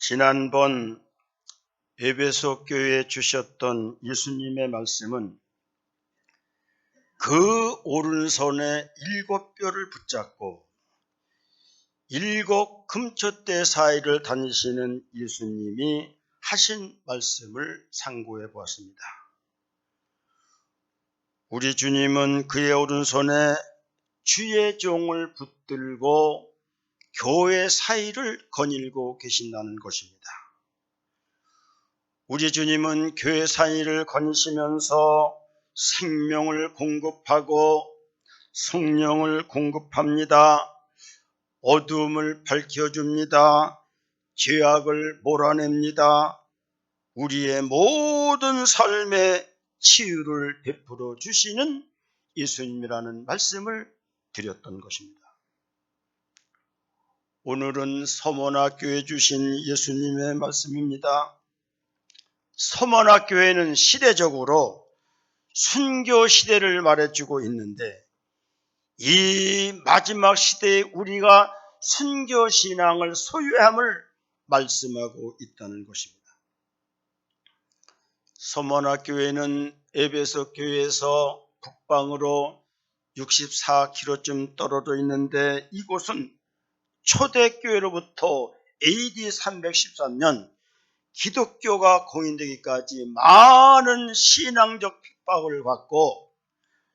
지난번 에베소 교회에 주셨던 예수님의 말씀은 그 오른손에 7뼈를 붙잡고 7 금초대 사이를 다니시는 예수님이 하신 말씀을 상고해 보았습니다. 우리 주님은 그의 오른손에 주의 종을 붙들고 교회 사이를 거닐고 계신다는 것입니다. 우리 주님은 교회 사이를 거니시면서 생명을 공급하고 성령을 공급합니다. 어두움을 밝혀줍니다. 죄악을 몰아냅니다. 우리의 모든 삶의 치유를 베풀어 주시는 예수님이라는 말씀을 드렸던 것입니다. 오늘은 서문학교에 주신 예수님의 말씀입니다. 서문학교회는 시대적으로 순교 시대를 말해주고 있는데 이 마지막 시대에 우리가 순교 신앙을 소유함을 말씀하고 있다는 것입니다. 서문학교회는 에베소 교회에서 북방으로 64km쯤 떨어져 있는데 이곳은 초대교회로부터 AD 313년 기독교가 공인되기까지 많은 신앙적 핍박을 받고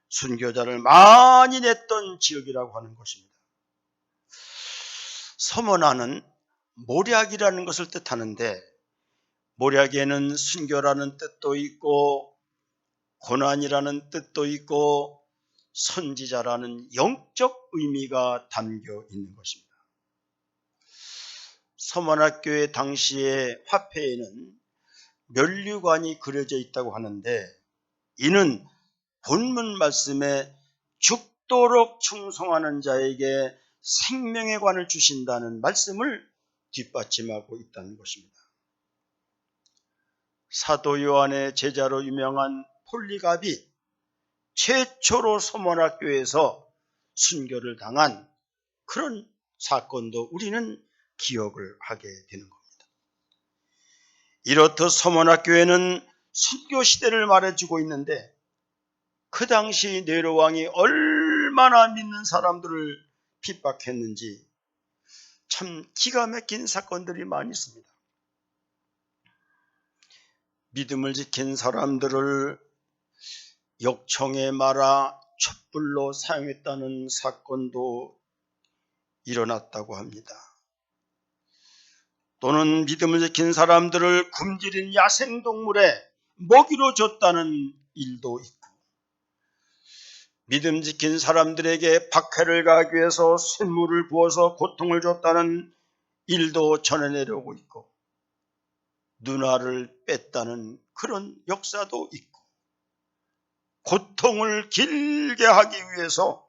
순교자를 많이 냈던 지역이라고 하는 것입니다. 서문화는 모략이라는 것을 뜻하는데 모략에는 순교라는 뜻도 있고 고난이라는 뜻도 있고 선지자라는 영적 의미가 담겨 있는 것입니다. 서문학교의 당시의 화폐에는 면류관이 그려져 있다고 하는데 이는 본문 말씀에 죽도록 충성하는 자에게 생명의 관을 주신다는 말씀을 뒷받침하고 있다는 것입니다. 사도 요한의 제자로 유명한 폴리갑이 최초로 서문학교에서 순교를 당한 그런 사건도 우리는 기억을 하게 되는 겁니다. 이렇듯 서문학교에는 순교 시대를 말해주고 있는데 그 당시 네로 왕이 얼마나 믿는 사람들을 핍박했는지 참 기가 막힌 사건들이 많이 있습니다. 믿음을 지킨 사람들을 역청에 말아 촛불로 사용했다는 사건도 일어났다고 합니다. 또는 믿음을 지킨 사람들을 굶주린 야생동물에 먹이로 줬다는 일도 있고 믿음 지킨 사람들에게 박해를 가하기 위해서 쇳물을 부어서 고통을 줬다는 일도 전해내려오고 있고 누나를 뺐다는 그런 역사도 있고 고통을 길게 하기 위해서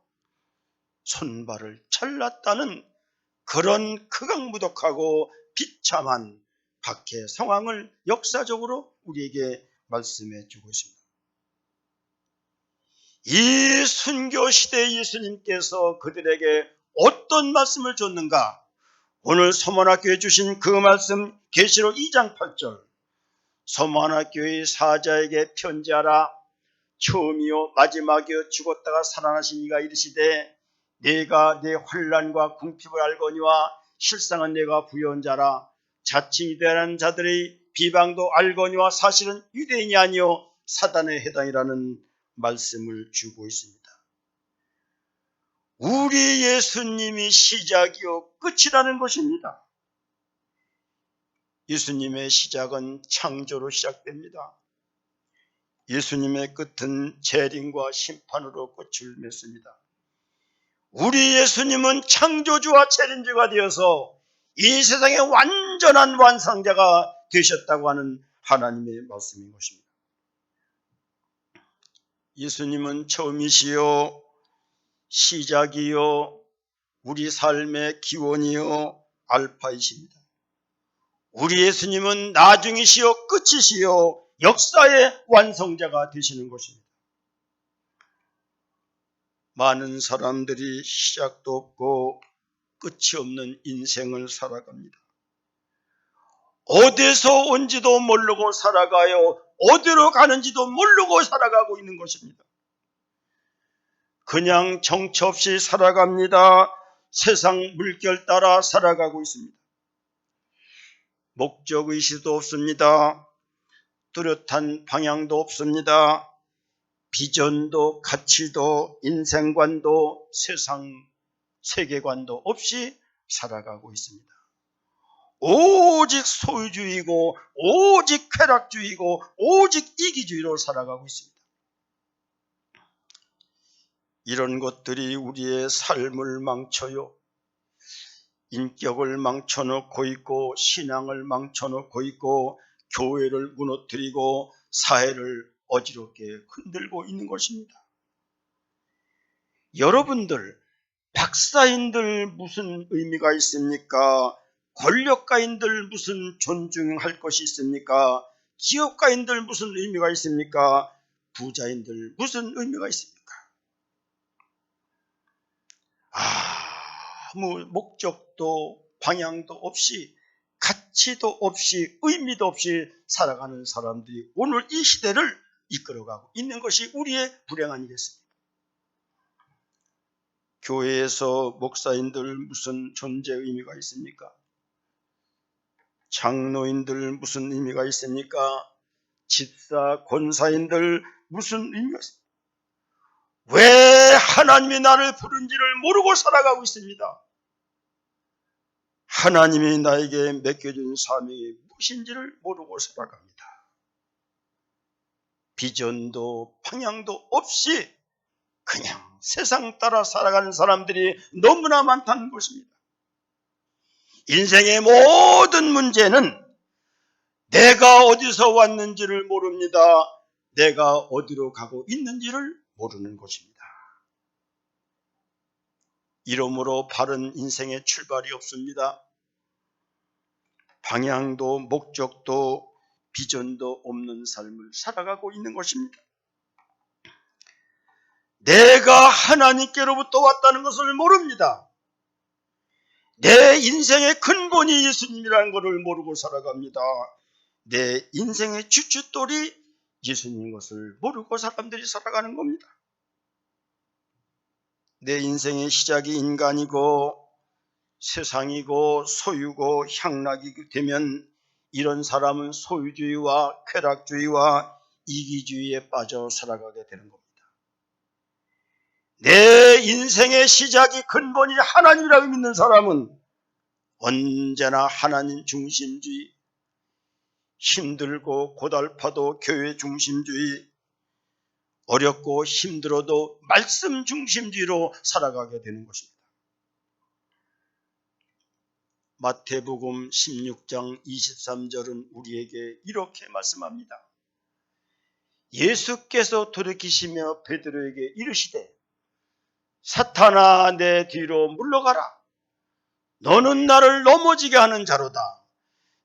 손발을 잘랐다는 그런 극악무독하고 비참한 박해 상황을 역사적으로 우리에게 말씀해 주고 있습니다. 이 순교 시대 예수님께서 그들에게 어떤 말씀을 줬는가? 오늘 서문학교에 주신 그 말씀 계시록 2장 8절 서문학교의 사자에게 편지하라. 처음이요 마지막이요 죽었다가 살아나신 이가 이르시되 내가 내 환난과 궁핍을 알거니와 실상은 내가 부여한 자라. 자칭 유대인하는 자들의 비방도 알거니와 사실은 유대인이 아니요 사단의 해당이라는 말씀을 주고 있습니다. 우리 예수님이 시작이요 끝이라는 것입니다. 예수님의 시작은 창조로 시작됩니다. 예수님의 끝은 재림과 심판으로 끝을 맺습니다. 우리 예수님은 창조주와 재림주가 되어서 이 세상의 완전한 완성자가 되셨다고 하는 하나님의 말씀인 것입니다. 예수님은 처음이시요 시작이요 우리 삶의 기원이요 알파이십니다. 우리 예수님은 나중이시요 끝이시요 역사의 완성자가 되시는 것입니다. 많은 사람들이 시작도 없고 끝이 없는 인생을 살아갑니다. 어디서 온지도 모르고 살아가요. 어디로 가는지도 모르고 살아가고 있는 것입니다. 그냥 정처 없이 살아갑니다. 세상 물결 따라 살아가고 있습니다. 목적의식도 없습니다. 뚜렷한 방향도 없습니다. 비전도 가치도 인생관도 세상 세계관도 없이 살아가고 있습니다. 오직 소유주의고 오직 쾌락주의고 오직 이기주의로 살아가고 있습니다. 이런 것들이 우리의 삶을 망쳐요. 인격을 망쳐놓고 있고 신앙을 망쳐놓고 있고 교회를 무너뜨리고 사회를 어지럽게 흔들고 있는 것입니다. 여러분들, 박사인들 무슨 의미가 있습니까? 권력가인들 무슨 존중할 것이 있습니까? 기업가인들 무슨 의미가 있습니까? 부자인들 무슨 의미가 있습니까? 아무 목적도 방향도 없이 가치도 없이 의미도 없이 살아가는 사람들이 오늘 이 시대를 이끌어가고 있는 것이 우리의 불행 아니겠습니까? 교회에서 목사인들 무슨 존재 의미가 있습니까? 장로인들 무슨 의미가 있습니까? 집사, 권사인들 무슨 의미가 있습니까? 왜 하나님이 나를 부른지를 모르고 살아가고 있습니다. 하나님이 나에게 맡겨준 사명이 무엇인지를 모르고 살아갑니다. 비전도 방향도 없이 그냥 세상 따라 살아가는 사람들이 너무나 많다는 것입니다. 인생의 모든 문제는 내가 어디서 왔는지를 모릅니다. 내가 어디로 가고 있는지를 모르는 것입니다. 이러므로 바른 인생의 출발이 없습니다. 방향도 목적도 비전도 없는 삶을 살아가고 있는 것입니다. 내가 하나님께로부터 왔다는 것을 모릅니다. 내 인생의 근본이 예수님이라는 것을 모르고 살아갑니다. 내 인생의 주춧돌이 예수님인 것을 모르고 사람들이 살아가는 겁니다. 내 인생의 시작이 인간이고 세상이고 소유고 향락이 되면 이런 사람은 소유주의와 쾌락주의와 이기주의에 빠져 살아가게 되는 겁니다. 내 인생의 시작이 근본이 하나님이라고 믿는 사람은 언제나 하나님 중심주의, 힘들고 고달파도 교회 중심주의, 어렵고 힘들어도 말씀 중심주의로 살아가게 되는 것입니다. 마태복음 16장 23절은 우리에게 이렇게 말씀합니다. 예수께서 돌이키시며 베드로에게 이르시되 사탄아 내 뒤로 물러가라. 너는 나를 넘어지게 하는 자로다.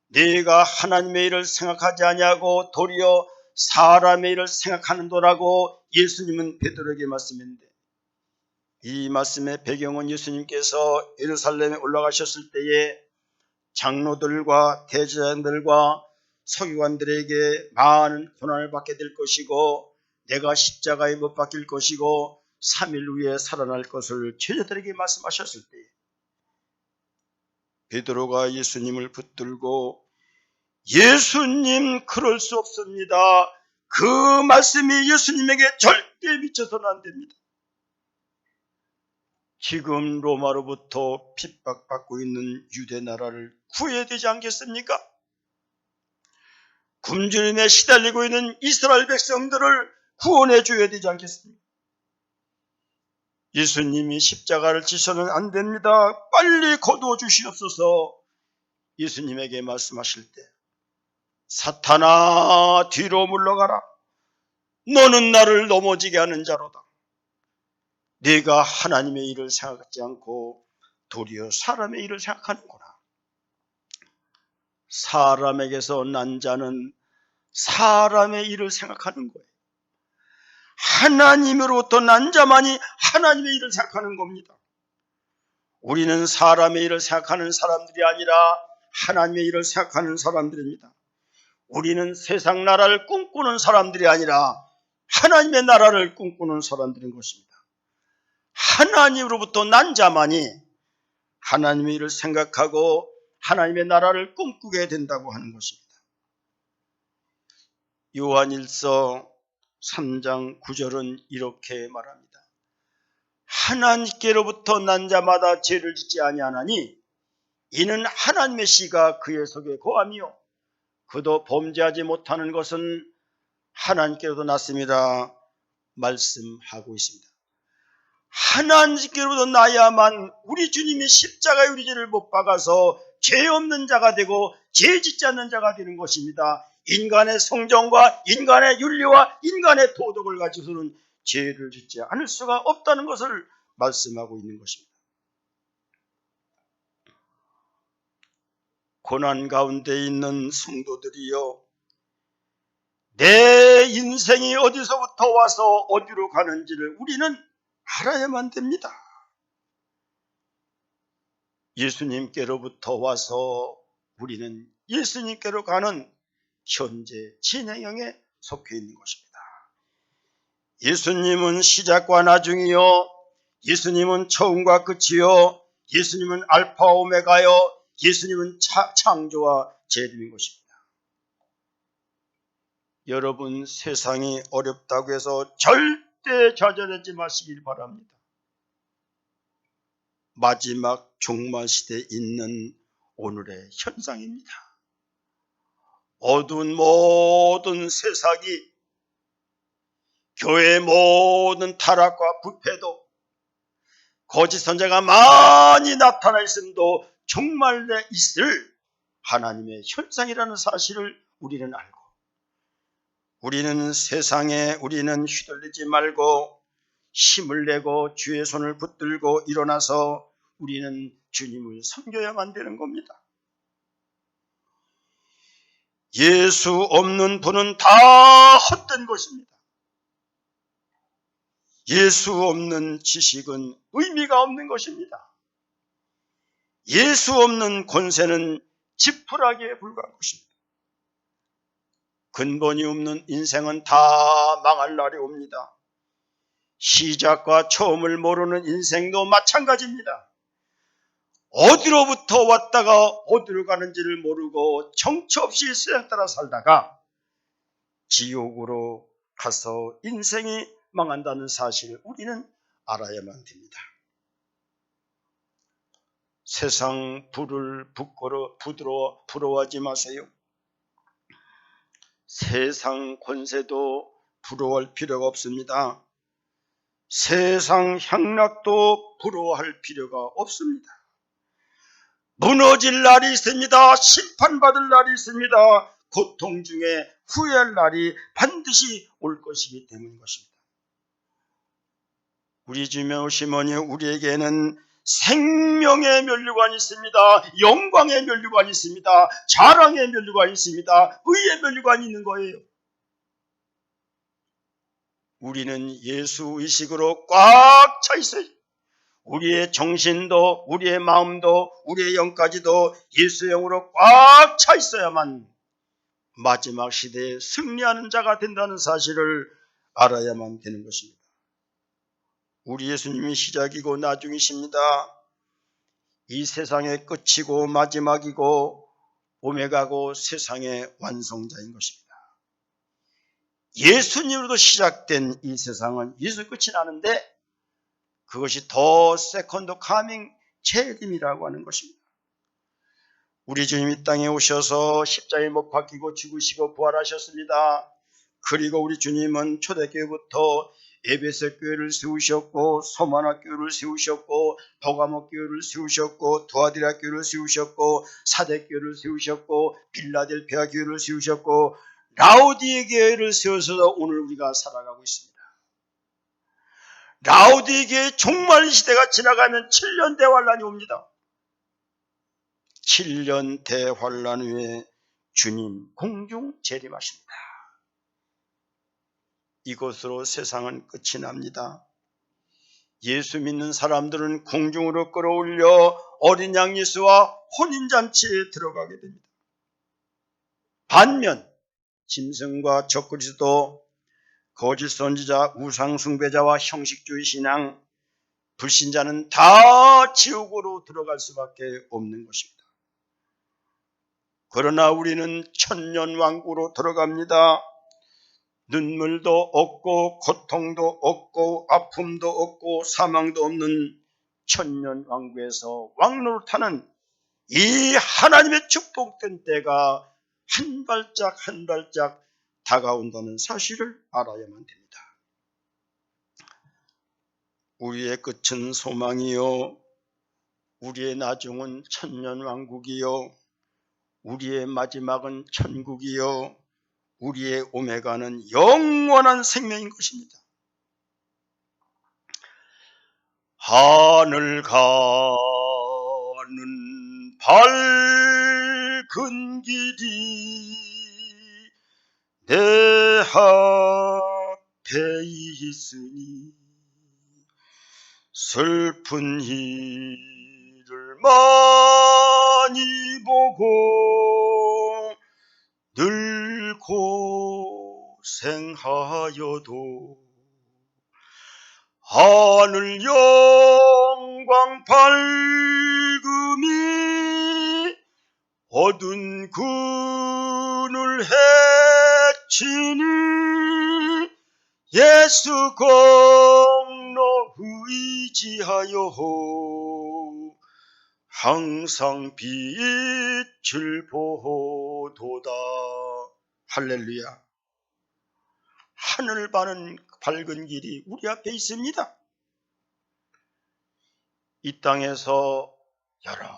네가 하나님의 일을 생각하지 아니하고 도리어 사람의 일을 생각하는도라고 예수님은 베드로에게 말씀했는데, 이 말씀의 배경은 예수님께서 예루살렘에 올라가셨을 때에 장로들과 대제사장들과 서기관들에게 많은 고난을 받게 될 것이고 내가 십자가에 못 박힐 것이고 3일 후에 살아날 것을 제자들에게 말씀하셨을 때 베드로가 예수님을 붙들고 예수님 그럴 수 없습니다. 그 말씀이 예수님에게 절대 미쳐서는 안 됩니다. 지금 로마로부터 핍박받고 있는 유대 나라를 구해야 되지 않겠습니까? 굶주림에 시달리고 있는 이스라엘 백성들을 구원해 줘야 되지 않겠습니까? 예수님이 십자가를 지셔서는 안 됩니다. 빨리 거두어 주시옵소서. 예수님에게 말씀하실 때 사탄아 뒤로 물러가라. 너는 나를 넘어지게 하는 자로다. 네가 하나님의 일을 생각하지 않고 도리어 사람의 일을 생각하는구나. 사람에게서 난 자는 사람의 일을 생각하는 거예요. 하나님으로부터 난 자만이 하나님의 일을 생각하는 겁니다. 우리는 사람의 일을 생각하는 사람들이 아니라 하나님의 일을 생각하는 사람들입니다. 우리는 세상 나라를 꿈꾸는 사람들이 아니라 하나님의 나라를 꿈꾸는 사람들인 것입니다. 하나님으로부터 난 자만이 하나님의 일을 생각하고 하나님의 나라를 꿈꾸게 된다고 하는 것입니다. 요한일서 3장 9절은 이렇게 말합니다. 하나님께로부터 난 자마다 죄를 짓지 아니하나니 이는 하나님의 씨가 그의 속에 거하며 그도 범죄하지 못하는 것은 하나님께로부터 났습니다 말씀하고 있습니다. 하나님께로부터 나야만 우리 주님이 십자가에 우리 죄를 못 박아서 죄 없는 자가 되고 죄 짓지 않는 자가 되는 것입니다. 인간의 성정과 인간의 윤리와 인간의 도덕을 가지고서는 죄를 짓지 않을 수가 없다는 것을 말씀하고 있는 것입니다. 고난 가운데 있는 성도들이여, 내 인생이 어디서부터 와서 어디로 가는지를 우리는 알아야만 됩니다. 예수님께로부터 와서 우리는 예수님께로 가는 현재 진행형에 속해 있는 것입니다. 예수님은 시작과 나중이요, 예수님은 처음과 끝이요, 예수님은 알파 오메가요, 예수님은 창조와 재림인 것입니다. 여러분, 세상이 어렵다고 해서 절대 좌절하지 마시길 바랍니다. 마지막 종말 시대에 있는 오늘의 현상입니다. 어두운 모든 세상이, 교회의 모든 타락과 부패도, 거짓 선자가 많이 나타나 있음도 종말에 있을 하나님의 현상이라는 사실을 우리는 알고, 우리는 세상에 우리는 휘둘리지 말고 힘을 내고 주의 손을 붙들고 일어나서 우리는 주님을 섬겨야만 되는 겁니다. 예수 없는 분은 다 헛된 것입니다. 예수 없는 지식은 의미가 없는 것입니다. 예수 없는 권세는 지푸라기에 불과한 것입니다. 근본이 없는 인생은 다 망할 날이 옵니다. 시작과 처음을 모르는 인생도 마찬가지입니다. 어디로부터 왔다가 어디로 가는지를 모르고 정처 없이 세상 따라 살다가 지옥으로 가서 인생이 망한다는 사실을 우리는 알아야만 됩니다. 세상 부를 부러워하지 마세요. 세상 권세도 부러워할 필요가 없습니다. 세상 향락도 부러워할 필요가 없습니다. 무너질 날이 있습니다. 심판받을 날이 있습니다. 고통 중에 후회할 날이 반드시 올 것이기 때문인 것입니다. 우리 주님의 오시머니 우리에게는 생명의 면류관이 있습니다. 영광의 면류관이 있습니다. 자랑의 면류관이 있습니다. 의의 면류관이 있는 거예요. 우리는 예수 의식으로 꽉 차 있어요. 우리의 정신도 우리의 마음도 우리의 영까지도 예수 영으로 꽉 차 있어야만 마지막 시대에 승리하는 자가 된다는 사실을 알아야만 되는 것입니다. 우리 예수님이 시작이고 나중이십니다. 이 세상의 끝이고 마지막이고 오메가고 세상의 완성자인 것입니다. 예수님으로도 시작된 이 세상은 예수 끝이 나는데 그것이 더 세컨드 카밍 재림이라고 하는 것입니다. 우리 주님 이 땅에 오셔서 십자가에 못 박히고 죽으시고 부활하셨습니다. 그리고 우리 주님은 초대교회부터 에베소 교회를 세우셨고 소마나 교회를 세우셨고 버가모 교회를 세우셨고 두아디라 교회를 세우셨고 사대 교회를 세우셨고 빌라델피아 교회를 세우셨고 라오디에 교회를 세우셔서 오늘 우리가 살아가고 있습니다. 라오디에 교회 종말 시대가 지나가면 7년 대환란이 옵니다. 7년 대환란 후에 주님 공중 재림하십니다. 이것으로 세상은 끝이 납니다. 예수 믿는 사람들은 궁중으로 끌어올려 어린 양 예수와 혼인잔치에 들어가게 됩니다. 반면 짐승과 적그리스도, 거짓 선지자, 우상 숭배자와 형식주의 신앙, 불신자는 다 지옥으로 들어갈 수밖에 없는 것입니다. 그러나 우리는 천년왕국으로 들어갑니다. 눈물도 없고 고통도 없고 아픔도 없고 사망도 없는 천년왕국에서 왕노릇하는 이 하나님의 축복된 때가 한 발짝 한 발짝 다가온다는 사실을 알아야만 됩니다. 우리의 끝은 소망이요, 우리의 나중은 천년왕국이요, 우리의 마지막은 천국이요, 우리의 오메가는 영원한 생명인 것입니다. 하늘 가는 밝은 길이 내 앞에 있으니 슬픈 일을 많이 보고 늘 고생하여도 하늘 영광 밝음이 어두운 그늘 해치니 예수 공로 의지하여 항상 빛을 보도다. 할렐루야. 하늘 바는 밝은 길이 우리 앞에 있습니다. 이 땅에서 여러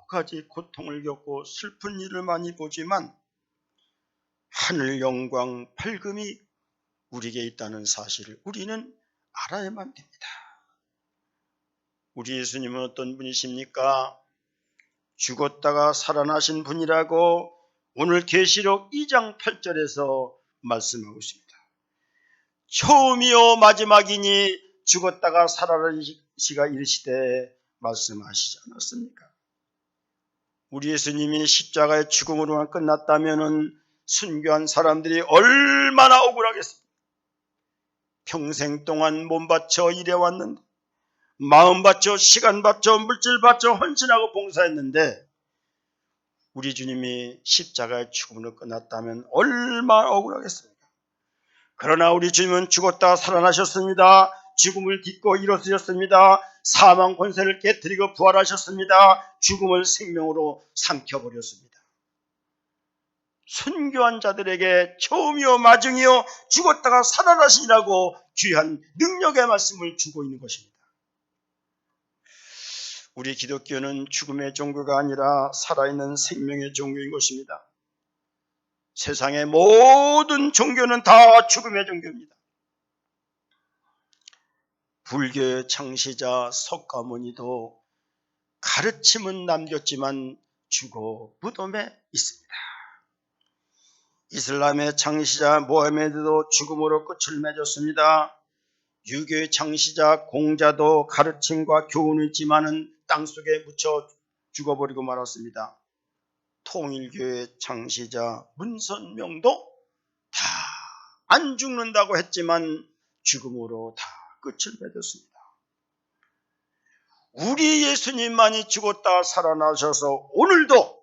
가지 고통을 겪고 슬픈 일을 많이 보지만 하늘 영광 밝음이 우리에게 있다는 사실을 우리는 알아야만 됩니다. 우리 예수님은 어떤 분이십니까? 죽었다가 살아나신 분이라고 오늘 계시록 2장 8절에서 말씀하고 있습니다. 처음이요 마지막이니 죽었다가 살아나시가 이르시되 말씀하시지 않았습니까? 우리 예수님이 십자가의 죽음으로만 끝났다면 순교한 사람들이 얼마나 억울하겠습니까? 평생 동안 몸 바쳐 일해왔는데, 마음 바쳐 시간 바쳐 물질 바쳐 헌신하고 봉사했는데 우리 주님이 십자가의 죽음으로 끝났다면 얼마나 억울하겠습니까? 그러나 우리 주님은 죽었다가 살아나셨습니다. 죽음을 딛고 일어서셨습니다. 사망 권세를 깨뜨리고 부활하셨습니다. 죽음을 생명으로 삼켜버렸습니다. 순교한 자들에게 처음이요 마중이요 죽었다가 살아나시라고 귀한 능력의 말씀을 주고 있는 것입니다. 우리 기독교는 죽음의 종교가 아니라 살아있는 생명의 종교인 것입니다. 세상의 모든 종교는 다 죽음의 종교입니다. 불교의 창시자 석가모니도 가르침은 남겼지만 죽어 무덤에 있습니다. 이슬람의 창시자 모하메드도 죽음으로 끝을 맺었습니다. 유교의 창시자 공자도 가르침과 교훈을 있지만은 땅속에 묻혀 죽어버리고 말았습니다. 통일교의 창시자 문선명도 다 안 죽는다고 했지만 죽음으로 다 끝을 맺었습니다. 우리 예수님만이 죽었다 살아나셔서 오늘도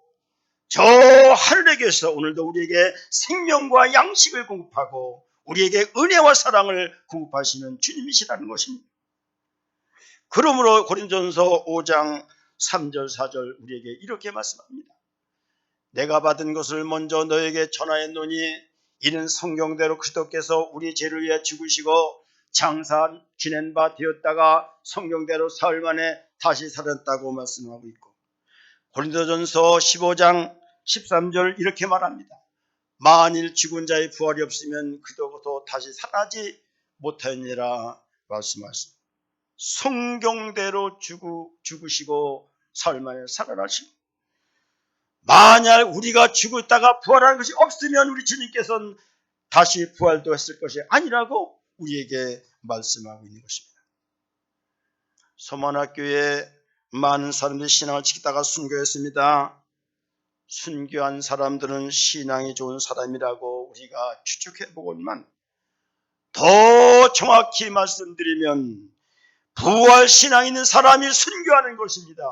저 하늘에 계셔서 오늘도 우리에게 생명과 양식을 공급하고 우리에게 은혜와 사랑을 공급하시는 주님이시라는 것입니다. 그러므로 고린도전서 5장 3절 4절 우리에게 이렇게 말씀합니다. 내가 받은 것을 먼저 너에게 전하였노니 이는 성경대로 그리스도께서 우리 죄를 위해 죽으시고 장사 지낸 바 되었다가 성경대로 사흘 만에 다시 살았다고 말씀하고 있고, 고린도전서 15장 13절 이렇게 말합니다. 만일 죽은 자의 부활이 없으면 그도 다시 살아나지 못하느니라 말씀하십니다. 성경대로 죽으시고 사흘 만에 살아나시고, 만약 우리가 죽었다가 부활하는 것이 없으면 우리 주님께서는 다시 부활도 했을 것이 아니라고 우리에게 말씀하고 있는 것입니다. 서만학교에 많은 사람들이 신앙을 지키다가 순교했습니다. 순교한 사람들은 신앙이 좋은 사람이라고 우리가 추측해보건만, 더 정확히 말씀드리면 부활신앙 있는 사람이 순교하는 것입니다.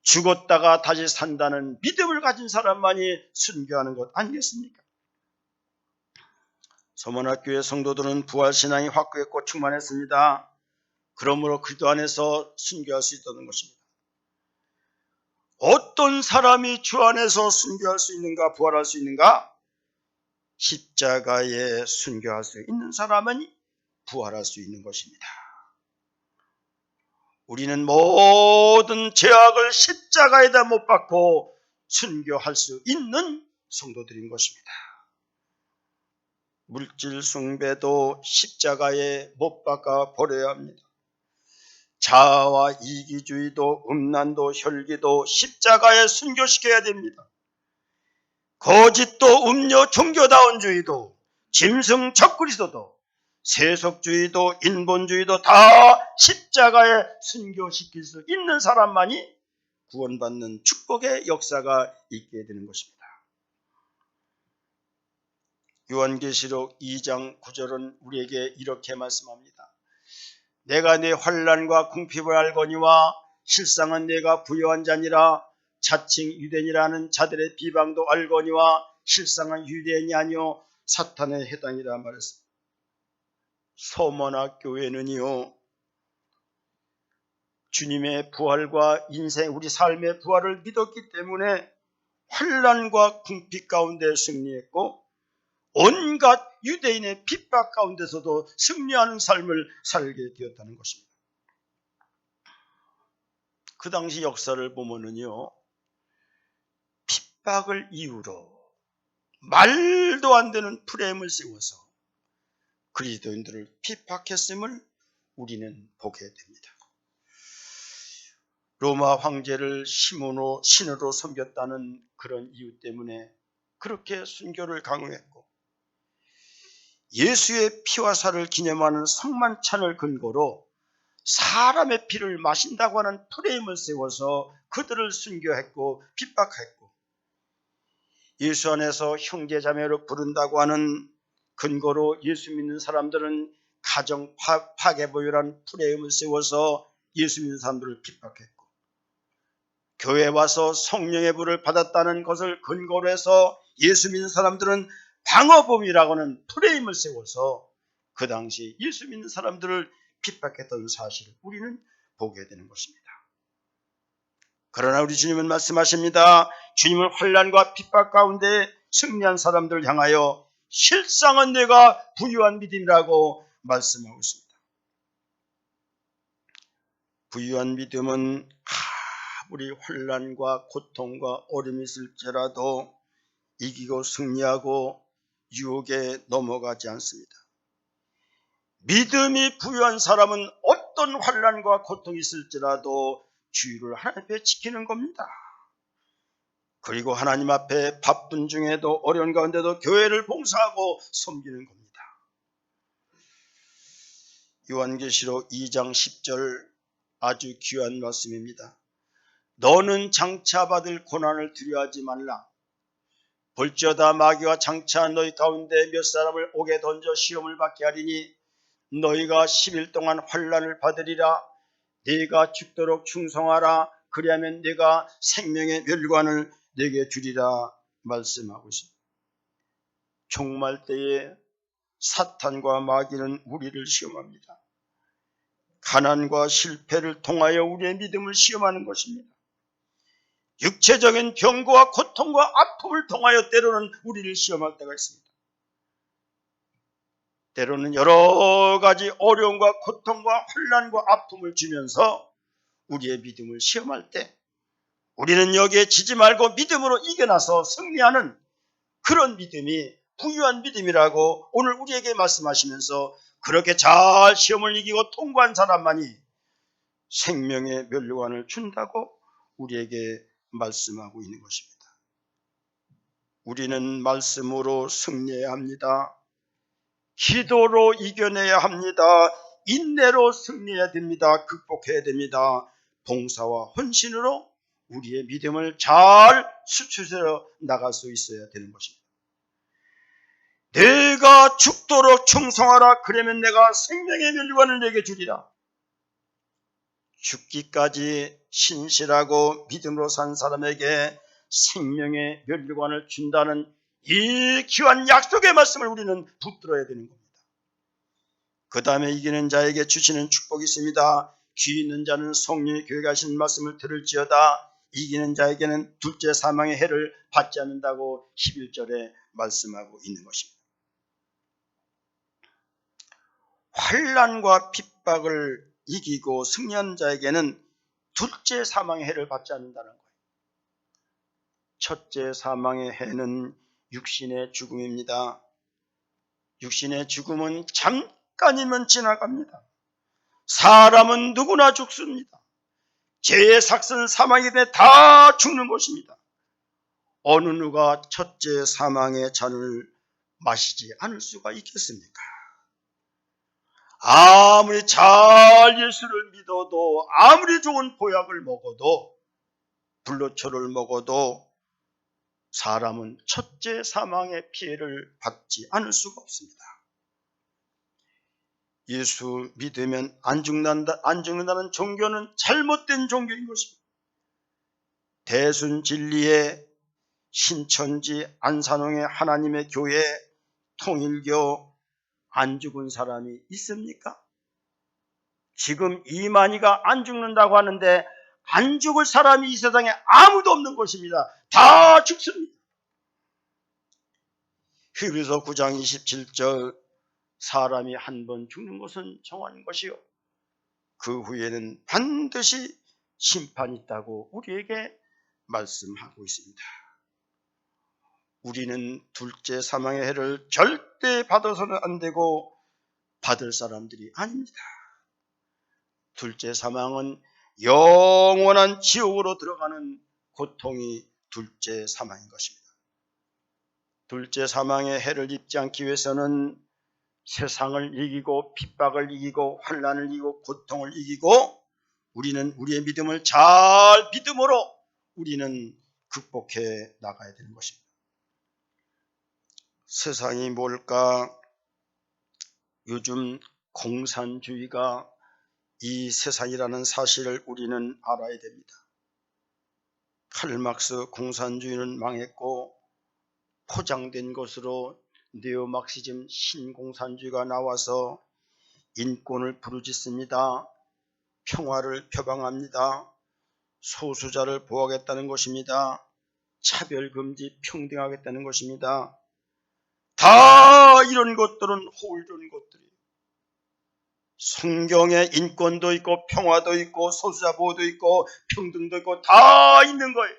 죽었다가 다시 산다는 믿음을 가진 사람만이 순교하는 것 아니겠습니까? 서문학교의 성도들은 부활신앙이 확고했고 충만했습니다. 그러므로 그리스도 안에서 순교할 수 있다는 것입니다. 어떤 사람이 주 안에서 순교할 수 있는가, 부활할 수 있는가? 십자가에 순교할 수 있는 사람은 부활할 수 있는 것입니다. 우리는 모든 죄악을 십자가에다 못 박고 순교할 수 있는 성도들인 것입니다. 물질 숭배도 십자가에 못 박아 버려야 합니다. 자아와 이기주의도 음란도 혈기도 십자가에 순교시켜야 됩니다. 거짓도 음료 종교다운주의도 짐승 적그리스도도 세속주의도 인본주의도 다 십자가에 순교시킬 수 있는 사람만이 구원받는 축복의 역사가 있게 되는 것입니다. 요한계시록 2장 9절은 우리에게 이렇게 말씀합니다. 내가 네 환난과 궁핍을 알거니와 실상은 내가 부요한 자니라. 자칭 유대인이라는 자들의 비방도 알거니와 실상은 유대인이 아니요 사탄의 해당이라 말했습니다. 서머나 교회는요, 주님의 부활과 인생, 우리 삶의 부활을 믿었기 때문에 환난과 궁핍 가운데 승리했고 온갖 유대인의 핍박 가운데서도 승리하는 삶을 살게 되었다는 것입니다. 그 당시 역사를 보면은요, 핍박을 이유로 말도 안 되는 프레임을 세워서 그리스도인들을 핍박했음을 우리는 보게 됩니다. 로마 황제를 신으로 섬겼다는 그런 이유 때문에 그렇게 순교를 강요했고, 예수의 피와 살을 기념하는 성만찬을 근거로 사람의 피를 마신다고 하는 프레임을 세워서 그들을 순교했고 핍박했고, 예수 안에서 형제자매로 부른다고 하는 근거로 예수 믿는 사람들은 가정 파괴보유라는 프레임을 세워서 예수 믿는 사람들을 핍박했고, 교회 와서 성령의 불을 받았다는 것을 근거로 해서 예수 믿는 사람들은 방어범이라고 하는 프레임을 세워서 그 당시 예수 믿는 사람들을 핍박했던 사실을 우리는 보게 되는 것입니다. 그러나 우리 주님은 말씀하십니다. 주님은 환난과 핍박 가운데 승리한 사람들을 향하여 실상은 내가 부유한 믿음이라고 말씀하고 있습니다. 부유한 믿음은 아무리 환난과 고통과 어려움이 있을지라도 이기고 승리하고 유혹에 넘어가지 않습니다. 믿음이 부유한 사람은 어떤 환난과 고통이 있을지라도 주의를 하나님 앞에 지키는 겁니다. 그리고 하나님 앞에 바쁜 중에도 어려운 가운데도 교회를 봉사하고 섬기는 겁니다. 요한계시록 2장 10절 아주 귀한 말씀입니다. 너는 장차 받을 고난을 두려워하지 말라. 볼지어다 마귀와 장차 너희 가운데 몇 사람을 옥에 던져 시험을 받게 하리니 너희가 10일 동안 환난을 받으리라. 네가 죽도록 충성하라. 그리하면 네가 생명의 멸관을 내게 주리라 말씀하고 있습니다. 종말 때에 사탄과 마귀는 우리를 시험합니다. 가난과 실패를 통하여 우리의 믿음을 시험하는 것입니다. 육체적인 병과 고통과 아픔을 통하여 때로는 우리를 시험할 때가 있습니다. 때로는 여러 가지 어려움과 고통과 혼란과 아픔을 주면서 우리의 믿음을 시험할 때 우리는 여기에 지지 말고 믿음으로 이겨나서 승리하는 그런 믿음이 부유한 믿음이라고 오늘 우리에게 말씀하시면서 그렇게 잘 시험을 이기고 통과한 사람만이 생명의 멸관을 준다고 우리에게 말씀하고 있는 것입니다. 우리는 말씀으로 승리해야 합니다. 기도로 이겨내야 합니다. 인내로 승리해야 됩니다. 극복해야 됩니다. 봉사와 헌신으로 우리의 믿음을 잘 수출해서 나갈 수 있어야 되는 것입니다. 내가 죽도록 충성하라. 그러면 내가 생명의 멸관을 내게 주리라. 죽기까지 신실하고 믿음으로 산 사람에게 생명의 멸관을 준다는 이 귀한 약속의 말씀을 우리는 붙들어야 되는 겁니다. 그 다음에 이기는 자에게 주시는 축복이 있습니다. 귀 있는 자는 성령의 교회가 하시는 말씀을 들을지어다. 이기는 자에게는 둘째 사망의 해를 받지 않는다고 11절에 말씀하고 있는 것입니다. 환난과 핍박을 이기고 승리한 자에게는 둘째 사망의 해를 받지 않는다는 거예요. 첫째 사망의 해는 육신의 죽음입니다. 육신의 죽음은 잠깐이면 지나갑니다. 사람은 누구나 죽습니다. 죄의 삭선 사망이 돼 다 죽는 것입니다. 어느 누가 첫째 사망의 잔을 마시지 않을 수가 있겠습니까? 아무리 잘 예수를 믿어도, 아무리 좋은 보약을 먹어도, 불로초를 먹어도 사람은 첫째 사망의 피해를 받지 않을 수가 없습니다. 예수 믿으면 안 죽는다는 종교는 잘못된 종교인 것입니다. 대순진리의 신천지 안산홍의 하나님의 교회 통일교 안 죽은 사람이 있습니까? 지금 이만희가 안 죽는다고 하는데 안 죽을 사람이 이 세상에 아무도 없는 것입니다. 다 죽습니다. 히브리서 9장 27절 사람이 한 번 죽는 것은 정한 것이요 그 후에는 반드시 심판이 있다고 우리에게 말씀하고 있습니다. 우리는 둘째 사망의 해를 절대 받아서는 안 되고 받을 사람들이 아닙니다. 둘째 사망은 영원한 지옥으로 들어가는 고통이 둘째 사망인 것입니다. 둘째 사망의 해를 입지 않기 위해서는 세상을 이기고 핍박을 이기고 환난을 이기고 고통을 이기고 우리는 우리의 믿음을 잘 믿음으로 우리는 극복해 나가야 되는 것입니다. 세상이 뭘까? 요즘 공산주의가 이 세상이라는 사실을 우리는 알아야 됩니다. 칼막스 공산주의는 망했고 포장된 것으로 네오막시즘 신공산주의가 나와서 인권을 부르짖습니다. 평화를 표방합니다. 소수자를 보호하겠다는 것입니다. 차별금지 평등하겠다는 것입니다. 다 이런 것들은 홀된 것들이에요. 성경에 인권도 있고 평화도 있고 소수자 보호도 있고 평등도 있고 다 있는 거예요.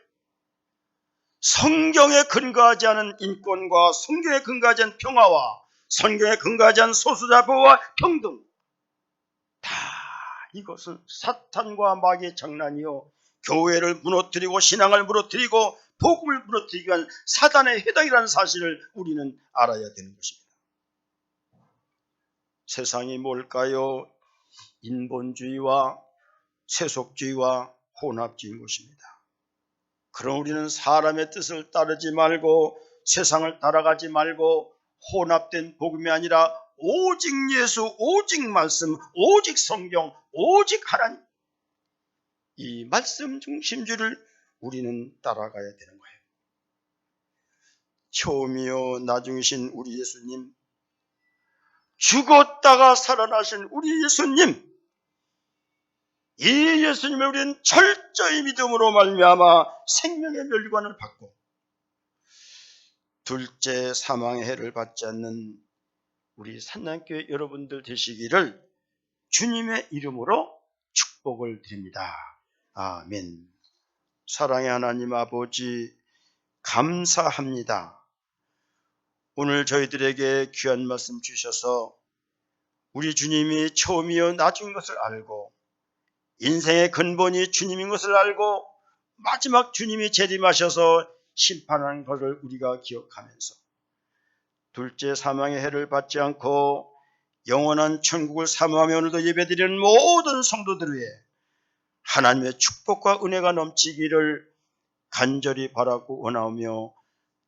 성경에 근거하지 않은 인권과 성경에 근거하지 않은 평화와 성경에 근거하지 않은 소수자 보호와 평등 다 이것은 사탄과 마귀의 장난이요 교회를 무너뜨리고 신앙을 무너뜨리고 복음을 무너뜨리기 위한 사단의 해당이라는 사실을 우리는 알아야 되는 것입니다. 세상이 뭘까요? 인본주의와 세속주의와 혼합주의인 것입니다. 그럼 우리는 사람의 뜻을 따르지 말고 세상을 따라가지 말고 혼합된 복음이 아니라 오직 예수, 오직 말씀, 오직 성경, 오직 하나님 이 말씀 중심주의를 우리는 따라가야 되는 거예요. 처음이요 나중이신 우리 예수님, 죽었다가 살아나신 우리 예수님, 이 예수님을 우리는 철저히 믿음으로 말미암아 생명의 멸관을 받고 둘째 사망의 해를 받지 않는 우리 산남교회 여러분들 되시기를 주님의 이름으로 축복을 드립니다. 아멘. 사랑의 하나님 아버지 감사합니다. 오늘 저희들에게 귀한 말씀 주셔서 우리 주님이 처음이요 나중인 것을 알고 인생의 근본이 주님인 것을 알고 마지막 주님이 재림하셔서 심판하는 것을 우리가 기억하면서 둘째 사망의 해를 받지 않고 영원한 천국을 사모하며 오늘도 예배드리는 모든 성도들 위해 하나님의 축복과 은혜가 넘치기를 간절히 바라고 원하오며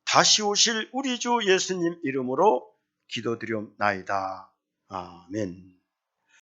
다시 오실 우리 주 예수님 이름으로 기도드리옵나이다. 아멘.